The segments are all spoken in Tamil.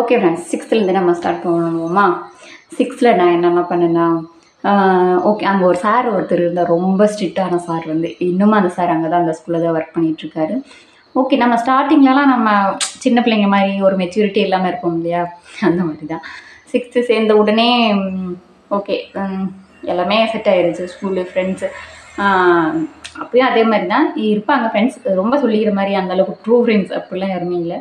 ஓகே ஃப்ரெண்ட்ஸ், சிக்ஸ்த்துலேருந்து நம்ம ஸ்டார்ட் பண்ணுவோமா? சிக்ஸ்த்தில் நான் என்னென்ன பண்ணேன்னா, ஓகே, அங்கே ஒரு சார் ஒருத்தர் இருந்தார். ரொம்ப ஸ்ட்ரிக்டான சார். இன்னுமும் அந்த சார் அங்கே தான் அந்த ஸ்கூலில் தான் ஒர்க் பண்ணிகிட்ருக்காரு. ஓகே, நம்ம ஸ்டார்டிங்லலாம் நம்ம சின்ன பிள்ளைங்க மாதிரி ஒரு மெச்சூரிட்டி இல்லாமல் இருப்போம் இல்லையா? அந்த மாதிரி தான் சிக்ஸ்த்து சேர்ந்த உடனே ஓகே, எல்லாமே செட் ஆகிடுச்சு. ஸ்கூலு, ஃப்ரெண்ட்ஸு அப்பயும் அதே மாதிரி தான் இருப்பாங்க ஃப்ரெண்ட்ஸ். ரொம்ப சொல்லிக்கிற மாதிரி அந்தளவுக்கு ட்ரூ ஃப்ரெண்ட்ஸ் அப்படிலாம் யாருமே இல்லை.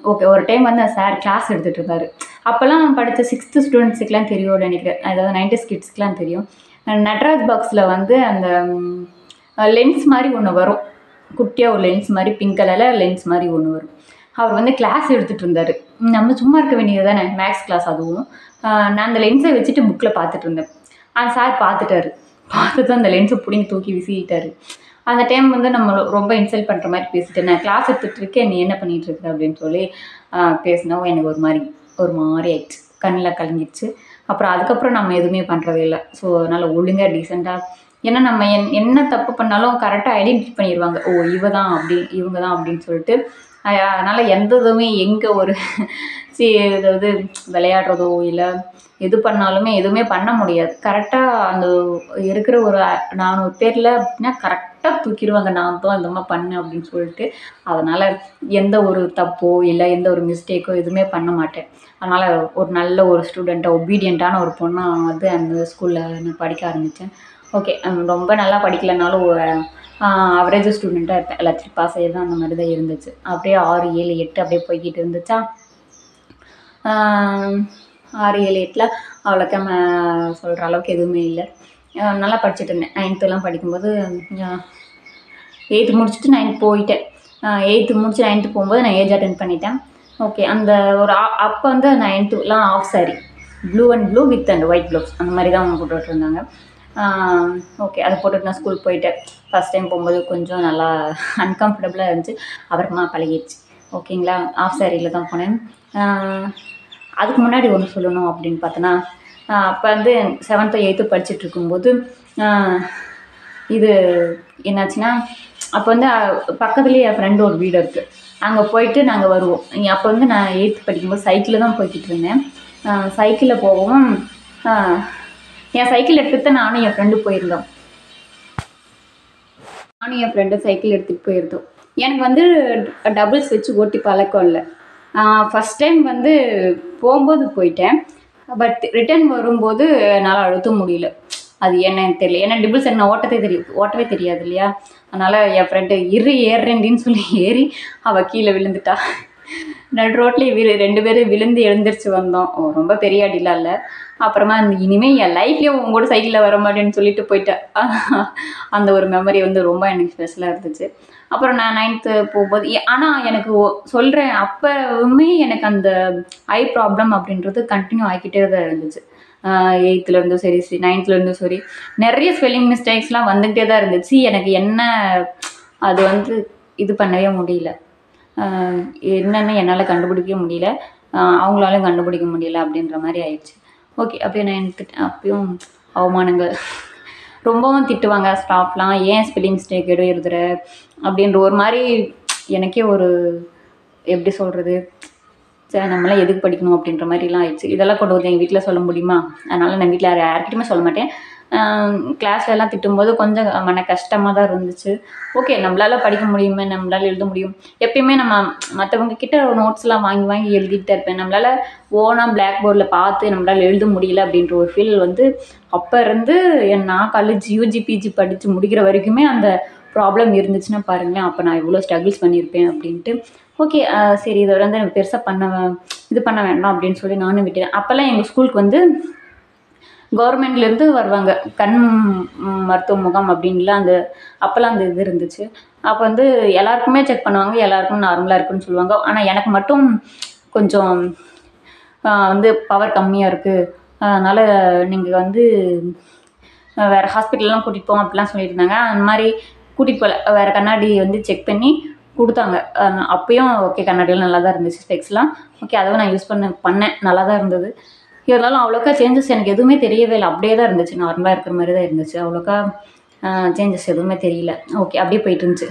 ஓகே, ஒரு டைம் அந்த சார் கிளாஸ் எடுத்துகிட்டு இருந்தார். அப்போல்லாம் படித்த சிக்ஸ்த்து ஸ்டூடெண்ட்ஸுக்கெலாம் தெரியும்னு நினைக்கிறேன். அதாவது 90s கிட்ஸ்க்கெலாம் தெரியும். நட்ராஜ் பாக்ஸில் அந்த லென்ஸ் மாதிரி ஒன்று வரும். குட்டியாக ஒரு லென்ஸ் மாதிரி, பிங்க் கலரில் லென்ஸ் மாதிரி ஒன்று வரும். அவர் கிளாஸ் எடுத்துகிட்டு இருந்தார். நம்ம சும்மா இருக்க வேண்டியது தானே, மேக்ஸ் கிளாஸ். அதுவும் நான் அந்த லென்ஸை வச்சுட்டு புக்கில் பார்த்துட்டு இருந்தேன். அந்த சார் பார்த்துட்டாரு. பார்த்துட்டு அந்த லென்ஸை பிடிங்கி தூக்கி வீசிட்டாரு. அந்த டைம் நம்ம ரொம்ப இன்சல்ட் பண்ணுற மாதிரி பேசிட்டேன். நான் கிளாஸ் எடுத்துகிட்ருக்கேன், நீ என்ன பண்ணிகிட்ருக்க அப்படின்னு சொல்லி பேசினவும் எனக்கு ஒரு மாதிரி ஆயிடுச்சு. கண்ணில் கலங்கிடுச்சு. அதுக்கப்புறம் நம்ம எதுவுமே பண்ணுறதே இல்லை. ஸோ அதனால் ஒழுங்காக டீசெண்டாக, ஏன்னா நம்ம என்ன தப்பு பண்ணாலும் கரெக்டாக ஐடென்டிஃபை பண்ணிடுவாங்க. ஓ, இவங்க தான் அப்படின்னு சொல்லிட்டு. அதனால் எந்த இதுவுமே எங்கே ஒரு ஏதாவது விளையாடுறதோ இல்லை எது பண்ணாலுமே எதுவுமே பண்ண முடியாது. கரெக்டாக அந்த இருக்கிற ஒரு 400 பேரில் அப்படின்னா கரெக்டாக தூக்கிடுவாங்க, நான் தான் இந்த மாதிரி பண்ணேன் அப்படின்னு சொல்லிட்டு. அதனால் எந்த ஒரு தப்போ இல்லை எந்த ஒரு மிஸ்டேக்கோ எதுவுமே பண்ண மாட்டேன். அதனால் ஒரு நல்ல ஒரு ஸ்டூடெண்ட்டாக, ஒபீடியண்ட்டான ஒரு பொண்ணாக அந்த ஸ்கூலில் நான் படிக்க ஆரம்பித்தேன். ஓகே, ரொம்ப நல்லா படிக்கலைனாலும் ஒரு அவரேஜ் ஸ்டூடெண்ட்டாக இருப்பேன். எல்லாத்தையும் பாஸ் ஆகி தான் அந்த மாதிரி தான் இருந்துச்சு. அப்படியே 6, 7, 8 அப்படியே போய்கிட்டு இருந்துச்சா. 6, 7, 8 அவ்வளோக்கா சொல்கிற அளவுக்கு எதுவுமே இல்லை. நல்லா படிச்சுட்டு இருந்தேன். 9th படிக்கும்போது 8th முடிச்சுட்டு 9th போயிட்டேன். 8th முடிச்சு 9th போகும்போது நான் ஏஜ் அட்டென்ட் பண்ணிட்டேன். ஓகே, அந்த ஒரு அப்போ 9thலாம் half sari, blue and blue with and white blouse அந்த மாதிரி தான் அவங்க போட்டுட்டு இருந்தாங்க. ஓகே, அதை போட்டுட்டு நான் ஸ்கூல் போயிட்டேன். ஃபஸ்ட் டைம் போகும்போது கொஞ்சம் நல்லா அன்கம்ஃபர்டபுளாக இருந்துச்சு. அப்புறமா பழகிடுச்சு. ஓகேங்களா, ஆஃப் சாரியில் தான் போனேன். அதுக்கு முன்னாடி ஒன்று சொல்லணும் அப்படின்னு பார்த்தோன்னா, அப்போ 7th 8th படிச்சுட்டு இருக்கும்போது இது என்னாச்சுன்னா, அப்போ பக்கத்துலேயே என் ஃப்ரெண்டு ஒரு வீடு இருக்குது. அங்கே போயிட்டு நாங்கள் வருவோம். அப்போ நான் 8th படிக்கும்போது சைக்கிளில் தான் போய்கிட்டு இருந்தேன். சைக்கிளில் போகவும் என் சைக்கிள் எடுத்துகிட்டு நானும் என் ஃப்ரெண்டு போயிருந்தோம். சைக்கிள் எடுத்துகிட்டு போயிருந்தோம். எனக்கு டபுள்ஸ் வச்சு ஓட்டி பழக்கம் இல்லை. ஃபஸ்ட் டைம் போகும்போது போயிட்டேன். பட் ரிட்டர்ன் வரும்போது என்னால் அழுத்த முடியல. அது என்னன்னு தெரியல. ஏன்னா டிபிள்ஸ் எனக்கு ஓட்டவே தெரியாது இல்லையா? அதனால் என் ஃப்ரெண்டு ஏறுறேன்டின்னு சொல்லி ஏறி அவள் கீழே விழுந்துட்டா. நடு ரோட்லேயே 2 பேரும் விழுந்து எழுந்திரிச்சு வந்தோம். ரொம்ப பெரிய அடிலாம் இல்லை. அப்புறமா இனிமேல் என் லைஃப்லேயும் உங்க கூட சைக்கிளில் வர மாட்டேன்னு சொல்லிட்டு போயிட்டேன். அந்த ஒரு மெமரி ரொம்ப எனக்கு ஸ்பெஷலாக இருந்துச்சு. அப்புறம் நான் 9th போகும்போது ஆனால் எனக்கு சொல்கிறேன், அப்போவுமே எனக்கு அந்த ஐ ப்ராப்ளம் அப்படின்றது கண்டினியூ ஆகிக்கிட்டே தான் இருந்துச்சு. 8th சரி 9th சரி நிறைய ஸ்பெல்லிங் மிஸ்டேக்ஸ்லாம் வந்துக்கிட்டே தான் இருந்துச்சு. எனக்கு என்ன அது இது பண்ணவே முடியல. என்னென்னு என்னால் கண்டுபிடிக்கவே முடியல, அவங்களாலையும் கண்டுபிடிக்க முடியல அப்படின்ற மாதிரி ஆயிடுச்சு. ஓகே, அப்படியே 9th அப்பயும் அவமானங்கள். ரொம்பவும் திட்டுவாங்க ஸ்டாஃப்லாம், ஏன் ஸ்பெல்லிங் மிஸ்டேக் எழுதுற அப்படின்ற ஒரு மாதிரி. எனக்கே ஒரு எப்படி சொல்கிறது, சரி நம்மளாம் எதுக்கு படிக்கணும் அப்படின்ற மாதிரிலாம் ஆயிடுச்சு. இதெல்லாம் கொண்டு வந்து எங்கள் வீட்டில் சொல்ல முடியுமா? அதனால் நான் வீட்டில் யார்கிட்டையுமே சொல்ல மாட்டேன். கிளாஸ்லலாம் திட்டும்போது கொஞ்சம் மன கஷ்டமாக தான் இருந்துச்சு. ஓகே, நம்மளால் படிக்க முடியுமே, நம்மளால் எழுத முடியும். எப்பயுமே நம்ம மற்றவங்க கிட்ட நோட்ஸ்லாம் வாங்கி எழுதிட்டு தான் இருப்பேன். நம்மளால் ஓனாக பிளாக் போர்டில் பார்த்து நம்மளால் எழுத முடியல அப்படின்ற ஒரு ஃபீல் அப்போ இருந்து நான் காலேஜ் UG PG படித்து முடிக்கிற வரைக்குமே அந்த ப்ராப்ளம் இருந்துச்சுன்னா பாருங்களேன், அப்போ நான் எவ்வளோ ஸ்ட்ரகிள்ஸ் பண்ணியிருப்பேன் அப்படின்ட்டு. ஓகே, சரி இதை எனக்கு பெருசாக இது பண்ண வேண்டாம் அப்படின்னு சொல்லி நானும் விட்டேன். அப்போல்லாம் எங்கள் ஸ்கூலுக்கு கவர்மெண்ட்லேருந்து வருவாங்க, கண் மருத்துவ முகாம் அப்படின்லாம் அப்போல்லாம் இது இருந்துச்சு. அப்போ எல்லாருக்குமே செக் பண்ணுவாங்க, எல்லாருக்கும் நார்மலாக இருக்குன்னு சொல்லுவாங்க. ஆனால் எனக்கு மட்டும் கொஞ்சம் பவர் கம்மியாக இருக்குது, அதனால் நீங்கள் வேறு ஹாஸ்பிட்டல்லாம் கூட்டிகிட்டு போங்க அப்படிலாம் சொல்லியிருந்தாங்க. அந்த மாதிரி கூட்டிகிட்டு போகல, வேறு கண்ணாடி செக் பண்ணி கொடுத்தாங்க. அப்பயும் ஓகே, கண்ணாடியெல்லாம் நல்லா தான் இருந்துச்சு, ஸ்பெக்ஸ்லாம் ஓகே. அதுவும் நான் யூஸ் பண்ணேன், நல்லா தான் இருந்தது. இருந்தாலும் அவ்வளோக்கா சேஞ்சஸ் எனக்கு எதுவுமே தெரியவே இல்லை. அப்படியே தான் இருந்துச்சு, நார்மலாக இருக்கிற மாதிரி தான் இருந்துச்சு. அவ்வளோக்கா சேஞ்சஸ் எதுவுமே தெரியல. ஓகே, அப்படியே போயிட்டு இருந்துச்சு.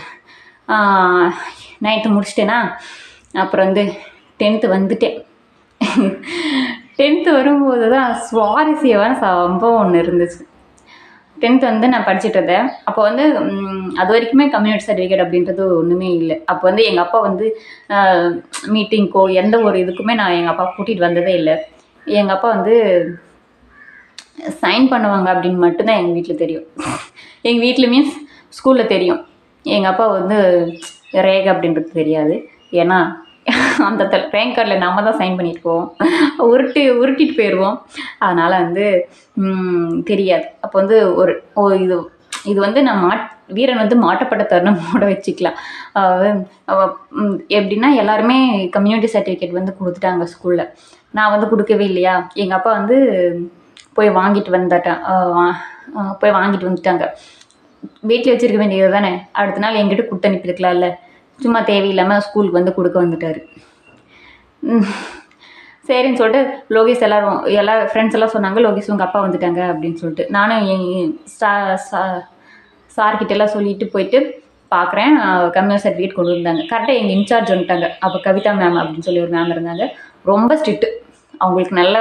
9th முடிச்சிட்டேன்னா, அப்புறம் 10th வந்துட்டேன். 10th வரும்போது தான் சுவாரஸ்யமான சம்பவம் ஒன்று இருந்துச்சு. 10th வந்து நான் படிச்சுட்டு இருந்தேன். அப்போ வந்து அது வரைக்குமே கம்யூனிட்டி சர்டிஃபிகேட் அப்படின்றது ஒன்றுமே இல்லை. அப்போ வந்து எங்கள் அப்பா வந்து மீட்டிங்க்கோ எந்த ஒரு இதுக்குமே நான் எங்கள் அப்பா கூட்டிகிட்டு வந்ததே இல்லை. எங்கள் அப்பா வந்து சைன் பண்ணுவாங்க அப்படின்னு மட்டும்தான் எங்கள் வீட்டில் தெரியும். எங்கள் வீட்டில் மீன்ஸ் ஸ்கூலில் தெரியும். எங்கள் அப்பா வந்து ரேகை அப்படின்றது தெரியாது. ஏன்னா அந்த ரேங்க் கார்டில் நம்ம தான் சைன் பண்ணிட்டு போவோம், உருட்டிட்டு போயிடுவோம். அதனால் வந்து தெரியாது. அப்போ வந்து இது இது வந்து நான் வீரன் வந்து மாட்டப்பட்ட தருணமோட வச்சுக்கலாம். எப்படின்னா எல்லாருமே கம்யூனிட்டி சர்டிஃபிகேட் வந்து கொடுத்துட்டாங்க ஸ்கூலில். நான் வந்து கொடுக்கவே இல்லையா. எங்கள் அப்பா வந்து போய் வாங்கிட்டு வந்துட்டாங்க. வீட்டில் வச்சுருக்க வேண்டியது தானே. அடுத்த நாள் என்கிட்ட கொடுத்து அனுப்பியிருக்கலாம்ல. சும்மா தேவையில்லாமல் ஸ்கூலுக்கு வந்து கொடுக்க வந்துட்டார். சரின்னு சொல்லிட்டு லோகேஷ் எல்லா ஃப்ரெண்ட்ஸ் எல்லாம் சொன்னாங்க, லோகேஷ் உங்கள் அப்பா வந்துட்டாங்க அப்படின்னு சொல்லிட்டு. நானும் சார்கிட்டெல்லாம் சொல்லிட்டு போயிட்டு பார்க்குறேன். கம்யூனிட்டி சர்டிஃபிகேட் கொண்டு வந்தாங்க. கரெக்டாக எங்கள் இன்சார்ஜ் வந்துட்டாங்க. அப்போ கவிதா மேம் அப்படின்னு சொல்லி ஒரு மேம் இருந்தாங்க. ரொம்ப ஸ்ட்ரிக்ட்டு. அவங்களுக்கு நல்ல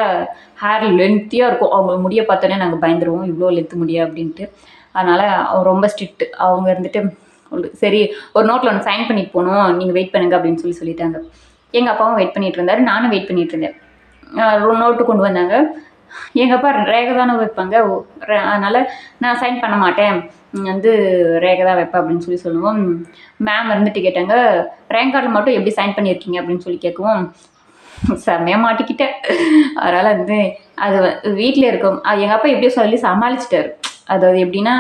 ஹேர் லென்த்தியாக இருக்கும். அவங்க முடியை பார்த்தோன்னே நாங்கள் பயந்துருவோம், இவ்வளோ லென்த்து முடியா அப்படின்ட்டு. அதனால் ரொம்ப ஸ்ட்ரிக்ட்டு. அவங்க இருந்துட்டு சரி ஒரு நோட்டில் ஒன்று சைன் பண்ணிட்டு போகணும், நீங்கள் வெயிட் பண்ணுங்க அப்படின்னு சொல்லிட்டாங்க. எங்கள் அப்பாவும் வெயிட் பண்ணிகிட்டு இருந்தார், நானும் வெயிட் பண்ணிகிட்டு இருந்தேன். நோட்டு கொண்டு வந்தாங்க. எங்கள் அப்பா ரேகை தானே வைப்பாங்க, அதனால் நான் சைன் பண்ண மாட்டேன், வந்து ரேகை தான் வைப்பேன் அப்படின்னு சொல்லுவோம். மேம் இருந்துட்டு கேட்டாங்க, ரேங்க் கார்டில் மட்டும் எப்படி சைன் பண்ணியிருக்கீங்க அப்படின்னு சொல்லி கேட்கவும் செம்மையாக மாட்டிக்கிட்டேன். அதனால் வந்து அது வீட்டில் இருக்கும். எங்கள் அப்பா எப்படியோ சொல்லி சமாளிச்சிட்டாரு. அதாவது எப்படின்னா,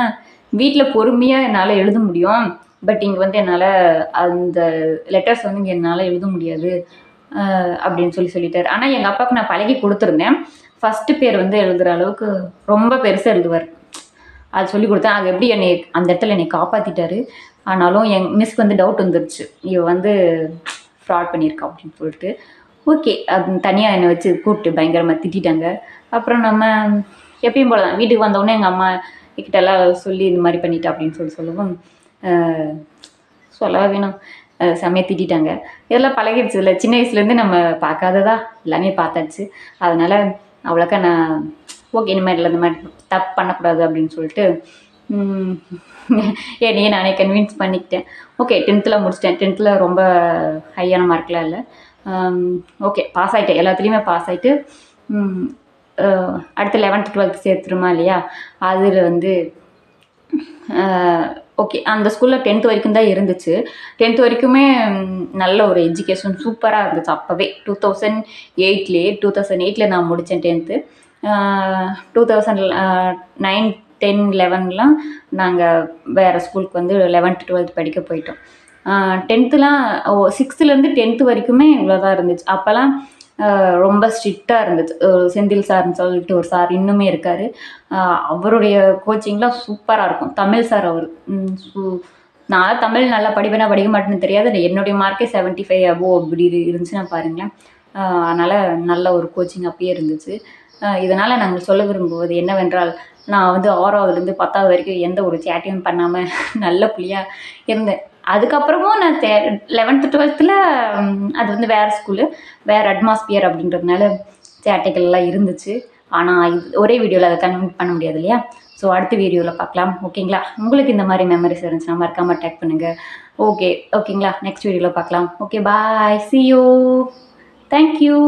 வீட்டில் பொறுமையாக என்னால் எழுத முடியும், பட் இங்கே வந்து என்னால் அந்த லெட்டர்ஸ் வந்து இங்கே என்னால் எழுத முடியாது அப்படின்னு சொல்லிட்டார். ஆனால் எங்கள் அப்பாவுக்கு நான் பழகி கொடுத்துருந்தேன். ஃபஸ்ட்டு பேர் வந்து எழுதுகிற அளவுக்கு ரொம்ப பெருசாக எழுதுவார். அது சொல்லி கொடுத்தேன். அது எப்படி அந்த இடத்துல என்னை காப்பாற்றிட்டாரு. ஆனாலும் என் மிஸ்க்கு வந்து டவுட் வந்துருச்சு, இவ வந்து ஃப்ராட் பண்ணியிருக்கா அப்படின்னு சொல்லிட்டு. ஓகே, அது தனியாக என்னை வச்சு கூப்பிட்டு பயங்கரமாக திட்டாங்க. அப்புறம் நம்ம எப்பயும் போல தான் வீட்டுக்கு வந்தோடனே எங்கள் அம்மா கிட்டெல்லாம் சொல்லி இந்த மாதிரி பண்ணிட்டா அப்படின்னு சொல்லுவோம். சொல்ல வேணும், செம்மையாக திட்டாங்க. இதெல்லாம் பழகிடுச்சு இல்லை, சின்ன வயசுலேருந்து நம்ம பார்க்காததா எல்லாமே பார்த்தாச்சு. அதனால் அவ்வளோக்கா நான் ஓகே இனிமேல் இல்லை, இந்த மாதிரி தப்பு பண்ணக்கூடாது அப்படின்னு சொல்லிட்டு என்னையே நானே கன்வின்ஸ் பண்ணிக்கிட்டேன். ஓகே, 10th முடிச்சிட்டேன். 10th ரொம்ப ஹையான மார்க்லாம் இல்லை. ஓகே, பாஸ் ஆகிட்டேன், எல்லாத்துலேயுமே பாஸ் ஆகிட்டு அடுத்து 11th 12th சேர்த்துருமா இல்லையா. அதில் வந்து ஓகே, அந்த ஸ்கூலில் 10th வரைக்கும் தான் இருந்துச்சு. 10th வரைக்குமே நல்ல ஒரு எஜுகேஷன் சூப்பராக இருந்துச்சு. அப்போவே 2008 நான் முடித்தேன் 10th. 2009 10 11லாம் நாங்கள் வேறு ஸ்கூலுக்கு வந்து 11th 12th படிக்க போயிட்டோம். 10thலாம் 6th 10th வரைக்குமே இவ்வளோ தான் இருந்துச்சு. அப்போல்லாம் ரொம்ப ஸ்ட்ரிக்டாக இருந்துச்சு. செந்தில் சார்னு சொல்லிட்டு ஒரு சார் இன்னுமே இருக்கார். அவருடைய கோச்சிங்லாம் சூப்பராக இருக்கும். தமிழ் சார் அவர். நான் தமிழ் நல்லா படிப்பேனா படிக்க மாட்டேன்னு தெரியாது. என்னுடைய மார்க்கே 75 above அப்படி இருந்துச்சுன்னா பாருங்களேன். அதனால் நல்ல ஒரு கோச்சிங் அப்பயே இருந்துச்சு. இதனால் நாங்கள் சொல்ல விரும்புவது என்னவென்றால், நான் வந்து 6வதுலேருந்து 10வது வரைக்கும் எந்த ஒரு சேட்டையும் பண்ணாமல் நல்ல புள்ளியாக இருந்தேன். அதுக்கப்புறமும் நான் 11th 12th அது வந்து வேறு ஸ்கூலு, வேறு அட்மாஸ்பியர் அப்படின்றதுனால சேட்டைகள்லாம் இருந்துச்சு. ஆனால் ஒரே வீடியோவில் அதை கன்வெர்ட் பண்ண முடியாது இல்லையா. ஸோ அடுத்த வீடியோவில் பார்க்கலாம், ஓகேங்களா. உங்களுக்கு இந்த மாதிரி மெமரிஸ் இருந்துச்சுன்னா மறக்காமல் டேக் பண்ணுங்கள். ஓகேங்களா. நெக்ஸ்ட் வீடியோவில் பார்க்கலாம். Okay, bye, see you, thank you.